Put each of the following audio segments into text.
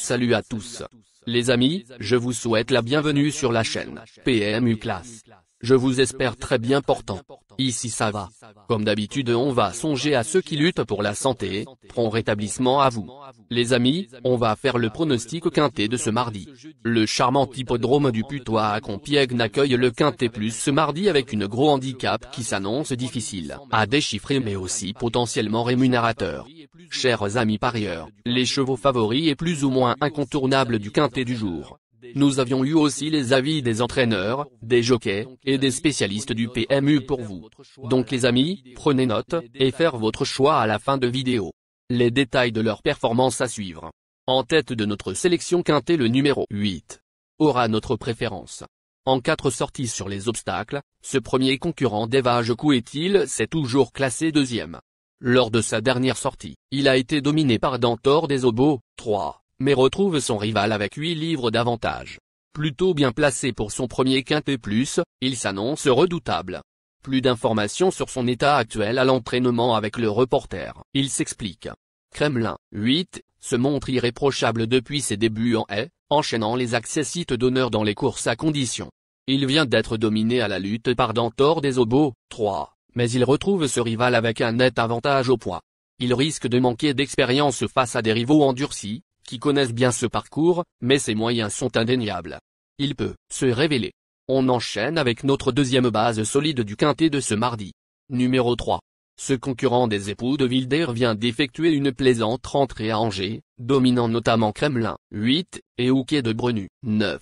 Salut à tous. Les amis, je vous souhaite la bienvenue sur la chaîne PMU Classe. Je vous espère très bien portant. Ici ça va. Comme d'habitude on va songer à ceux qui luttent pour la santé, prompt rétablissement à vous. Les amis, on va faire le pronostic quintet de ce mardi. Le charmant hippodrome du Putois à Compiègne accueille le quintet plus ce mardi avec une gros handicap qui s'annonce difficile à déchiffrer mais aussi potentiellement rémunérateur. Chers amis parieurs, les chevaux favoris et plus ou moins incontournables du quintet du jour. Nous avions eu aussi les avis des entraîneurs, des jockeys, et des spécialistes du PMU pour vous. Donc les amis, prenez note, et faire votre choix à la fin de vidéo. Les détails de leur performance à suivre. En tête de notre sélection quintet le numéro 8 aura notre préférence. En 4 sorties sur les obstacles, ce premier concurrent d'Evage Couetil s'est toujours classé deuxième. Lors de sa dernière sortie, il a été dominé par Dantor des Obos, 3. Mais retrouve son rival avec 8 livres d'avantage. Plutôt bien placé pour son premier quintet plus, il s'annonce redoutable. Plus d'informations sur son état actuel à l'entraînement avec le reporter. Il s'explique. Kremlin, 8, se montre irréprochable depuis ses débuts en haie, enchaînant les accessites d'honneur dans les courses à condition. Il vient d'être dominé à la lutte par Dantor des Obos, 3, mais il retrouve ce rival avec un net avantage au poids. Il risque de manquer d'expérience face à des rivaux endurcis, qui connaissent bien ce parcours, mais ses moyens sont indéniables. Il peut se révéler. On enchaîne avec notre deuxième base solide du quintet de ce mardi. Numéro 3. Ce concurrent des époux de Wilder vient d'effectuer une plaisante rentrée à Angers, dominant notamment Kremlin, 8, et Houquet de Brenu, 9.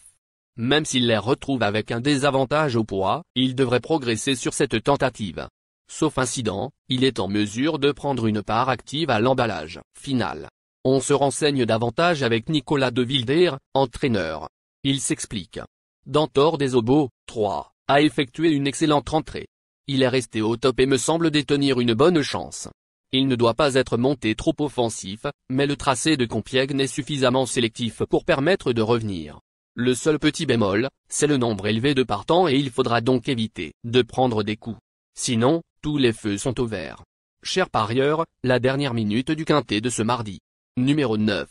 Même s'il les retrouve avec un désavantage au poids, il devrait progresser sur cette tentative. Sauf incident, il est en mesure de prendre une part active à l'emballage final. On se renseigne davantage avec Nicolas de Wilder, entraîneur. Il s'explique. Dantor des Obos, 3, a effectué une excellente rentrée. Il est resté au top et me semble détenir une bonne chance. Il ne doit pas être monté trop offensif, mais le tracé de Compiègne est suffisamment sélectif pour permettre de revenir. Le seul petit bémol, c'est le nombre élevé de partants et il faudra donc éviter de prendre des coups. Sinon, tous les feux sont au vert. Chers parieurs, la dernière minute du quintet de ce mardi. Numéro 9.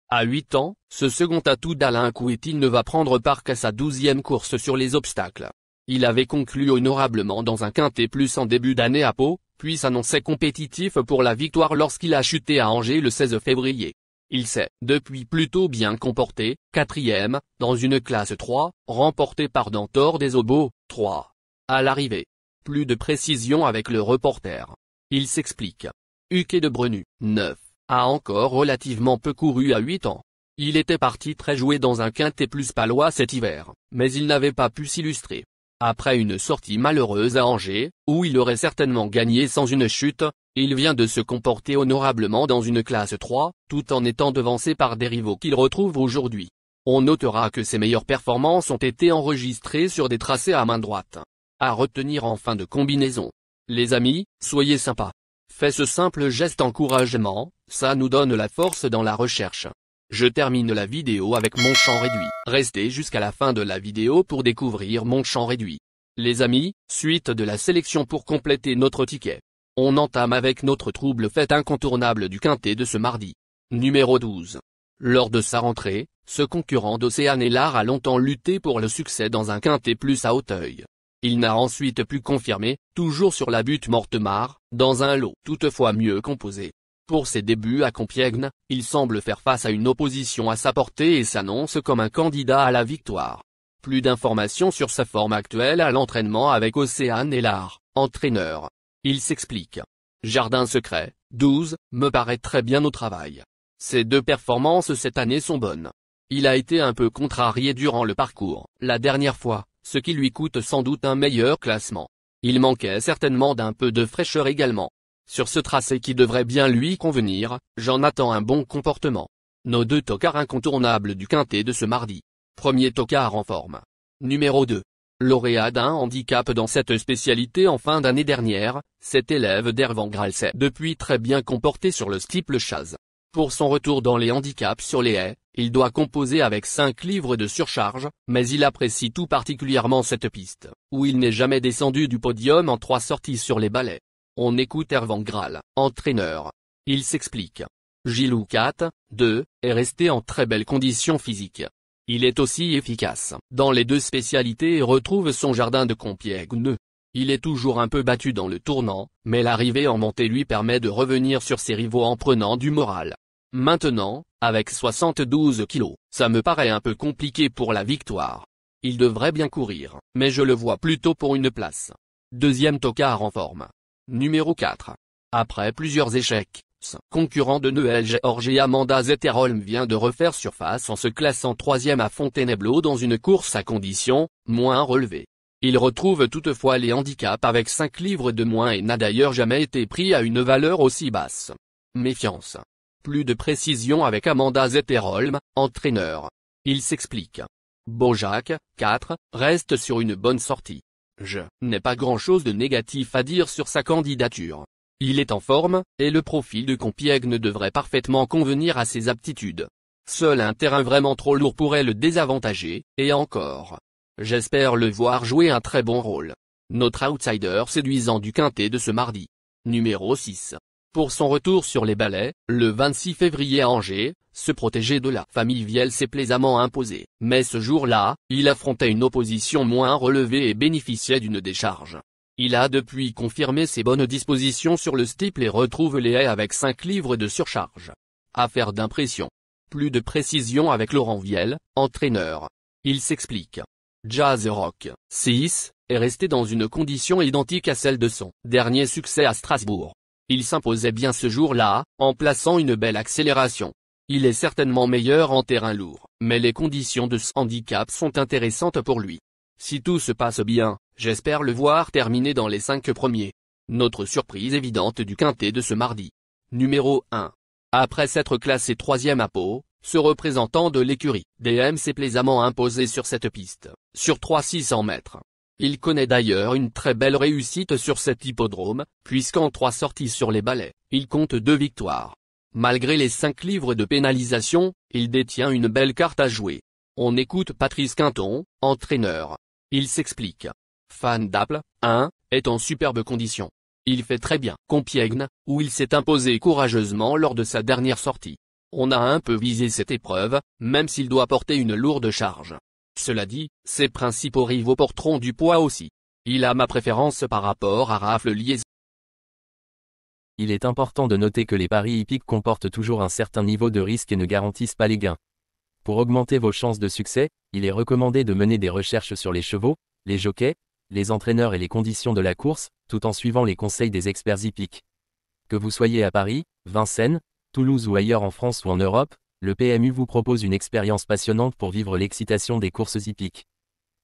À 8 ans, ce second atout d'Alain Couetil ne va prendre part qu'à sa 12e course sur les obstacles. Il avait conclu honorablement dans un quintet plus en début d'année à Pau, puis s'annonçait compétitif pour la victoire lorsqu'il a chuté à Angers le 16 février. Il s'est, depuis plutôt bien comporté, 4e, dans une classe 3, remportée par Dantor des Obos, 3. À l'arrivée. Plus de précision avec le reporter. Il s'explique. Houquet de Brenu, 9. A encore relativement peu couru à 8 ans. Il était parti très joué dans un quintet plus palois cet hiver, mais il n'avait pas pu s'illustrer. Après une sortie malheureuse à Angers, où il aurait certainement gagné sans une chute, il vient de se comporter honorablement dans une classe 3, tout en étant devancé par des rivaux qu'il retrouve aujourd'hui. On notera que ses meilleures performances ont été enregistrées sur des tracés à main droite. À retenir en fin de combinaison. Les amis, soyez sympas. Faites ce simple geste encouragement, ça nous donne la force dans la recherche. Je termine la vidéo avec mon champ réduit. Restez jusqu'à la fin de la vidéo pour découvrir mon champ réduit. Les amis, suite de la sélection pour compléter notre ticket. On entame avec notre trouble fête incontournable du quintet de ce mardi. Numéro 12. Lors de sa rentrée, ce concurrent d'Océane Élard a longtemps lutté pour le succès dans un quintet plus à Auteuil. Il n'a ensuite pu confirmer, toujours sur la butte Mortemart, dans un lot toutefois mieux composé. Pour ses débuts à Compiègne, il semble faire face à une opposition à sa portée et s'annonce comme un candidat à la victoire. Plus d'informations sur sa forme actuelle à l'entraînement avec Océane Élard, entraîneur. Il s'explique. Jardin secret, 12, me paraît très bien au travail. Ses 2 performances cette année sont bonnes. Il a été un peu contrarié durant le parcours, la dernière fois, ce qui lui coûte sans doute un meilleur classement. Il manquait certainement d'un peu de fraîcheur également. Sur ce tracé qui devrait bien lui convenir, j'en attends un bon comportement. Nos 2 tocards incontournables du quintet de ce mardi. Premier tocard en forme. Numéro 2. Lauréat d'un handicap dans cette spécialité en fin d'année dernière, cet élève d'Hervangral s'est depuis très bien comporté sur le steeple chase. Pour son retour dans les handicaps sur les haies, il doit composer avec 5 livres de surcharge, mais il apprécie tout particulièrement cette piste, où il n'est jamais descendu du podium en 3 sorties sur les balais. On écoute Hervangral, entraîneur. Il s'explique. Gilou 4, 2, est resté en très belle condition physique. Il est aussi efficace dans les deux spécialités et retrouve son jardin de Compiègne. Il est toujours un peu battu dans le tournant, mais l'arrivée en montée lui permet de revenir sur ses rivaux en prenant du moral. Maintenant, avec 72 kilos, ça me paraît un peu compliqué pour la victoire. Il devrait bien courir, mais je le vois plutôt pour une place. Deuxième tocard en forme. Numéro 4. Après plusieurs échecs, concurrent de Noël Georges et Amanda Zetterholm vient de refaire surface en se classant troisième à Fontainebleau dans une course à conditions moins relevées. Il retrouve toutefois les handicaps avec 5 livres de moins et n'a d'ailleurs jamais été pris à une valeur aussi basse. Méfiance. Plus de précision avec Amanda Zetterholm, entraîneur. Il s'explique. Bojack, 4, reste sur une bonne sortie. Je n'ai pas grand-chose de négatif à dire sur sa candidature. Il est en forme, et le profil de Compiègne devrait parfaitement convenir à ses aptitudes. Seul un terrain vraiment trop lourd pourrait le désavantager, et encore. J'espère le voir jouer un très bon rôle. Notre outsider séduisant du quintet de ce mardi. Numéro 6. Pour son retour sur les balais, le 26 février à Angers, se protéger de la famille Viel s'est plaisamment imposé. Mais ce jour-là, il affrontait une opposition moins relevée et bénéficiait d'une décharge. Il a depuis confirmé ses bonnes dispositions sur le steeple et retrouve les haies avec 5 livres de surcharge. Affaire d'impression. Plus de précision avec Laurent Viel, entraîneur. Il s'explique. Jazz Rock, 6, est resté dans une condition identique à celle de son dernier succès à Strasbourg. Il s'imposait bien ce jour-là, en plaçant une belle accélération. Il est certainement meilleur en terrain lourd, mais les conditions de ce handicap sont intéressantes pour lui. Si tout se passe bien, j'espère le voir terminer dans les 5 premiers. Notre surprise évidente du quintet de ce mardi. Numéro 1. Après s'être classé 3e à Pau, ce représentant de l'écurie DM s'est plaisamment imposé sur cette piste, sur 300-600 mètres. Il connaît d'ailleurs une très belle réussite sur cet hippodrome, puisqu'en 3 sorties sur les balais, il compte 2 victoires. Malgré les 5 livres de pénalisation, il détient une belle carte à jouer. On écoute Patrice Quinton, entraîneur. Il s'explique. Fan d'Apple, 1, est en superbe condition. Il fait très bien Compiègne, où il s'est imposé courageusement lors de sa dernière sortie. On a un peu visé cette épreuve, même s'il doit porter une lourde charge. Cela dit, ses principaux rivaux porteront du poids aussi. Il a ma préférence par rapport à Rafle Liège. Il est important de noter que les paris hippiques comportent toujours un certain niveau de risque et ne garantissent pas les gains. Pour augmenter vos chances de succès, il est recommandé de mener des recherches sur les chevaux, les jockeys, les entraîneurs et les conditions de la course, tout en suivant les conseils des experts hippiques. Que vous soyez à Paris, Vincennes, Toulouse ou ailleurs en France ou en Europe, le PMU vous propose une expérience passionnante pour vivre l'excitation des courses hippiques.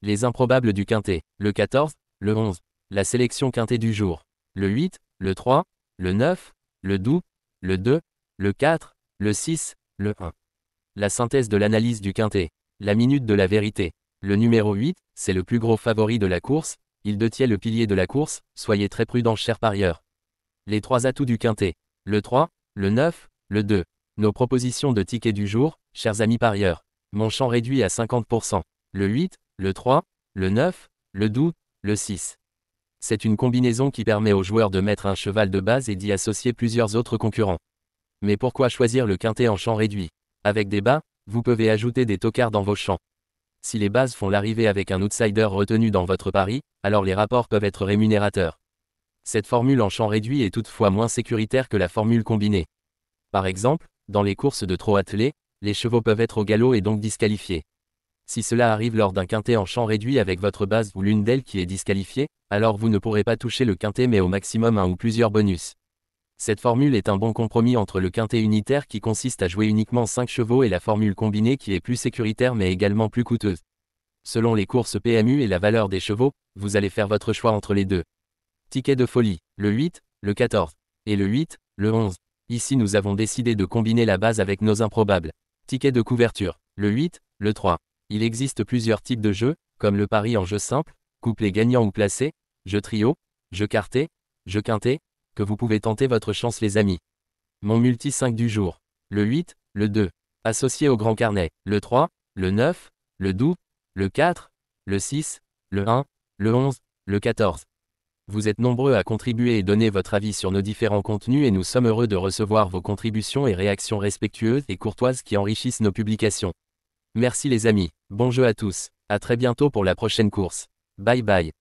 Les improbables du quintet, le 14, le 11, la sélection quintet du jour, le 8, le 3, le 9, le 12, le 2, le 4, le 6, le 1. La synthèse de l'analyse du quintet, la minute de la vérité. Le numéro 8, c'est le plus gros favori de la course, il détient le pilier de la course, soyez très prudents chers parieurs. Les 3 atouts du quintet, le 3, le 9, le 2. Nos propositions de tickets du jour, chers amis parieurs. Mon champ réduit à 50%. Le 8, le 3, le 9, le 12, le 6. C'est une combinaison qui permet aux joueurs de mettre un cheval de base et d'y associer plusieurs autres concurrents. Mais pourquoi choisir le quintet en champ réduit? Avec des bas, vous pouvez ajouter des tocards dans vos champs. Si les bases font l'arrivée avec un outsider retenu dans votre pari, alors les rapports peuvent être rémunérateurs. Cette formule en champ réduit est toutefois moins sécuritaire que la formule combinée. Par exemple, dans les courses de trot attelé, les chevaux peuvent être au galop et donc disqualifiés. Si cela arrive lors d'un quintet en champ réduit avec votre base ou l'une d'elles qui est disqualifiée, alors vous ne pourrez pas toucher le quintet mais au maximum un ou plusieurs bonus. Cette formule est un bon compromis entre le quintet unitaire qui consiste à jouer uniquement 5 chevaux et la formule combinée qui est plus sécuritaire mais également plus coûteuse. Selon les courses PMU et la valeur des chevaux, vous allez faire votre choix entre les deux. Ticket de folie, le 8, le 14. Et le 8, le 11. Ici nous avons décidé de combiner la base avec nos improbables. Ticket de couverture, le 8, le 3. Il existe plusieurs types de jeux, comme le pari en jeu simple, couplet gagnant ou placé, jeu trio, jeu quarté, jeu quintet, que vous pouvez tenter votre chance les amis. Mon multi 5 du jour, le 8, le 2. Associé au grand carnet, le 3, le 9, le 12, le 4, le 6, le 1, le 11, le 14. Vous êtes nombreux à contribuer et donner votre avis sur nos différents contenus et nous sommes heureux de recevoir vos contributions et réactions respectueuses et courtoises qui enrichissent nos publications. Merci les amis, bon jeu à tous, à très bientôt pour la prochaine course. Bye bye.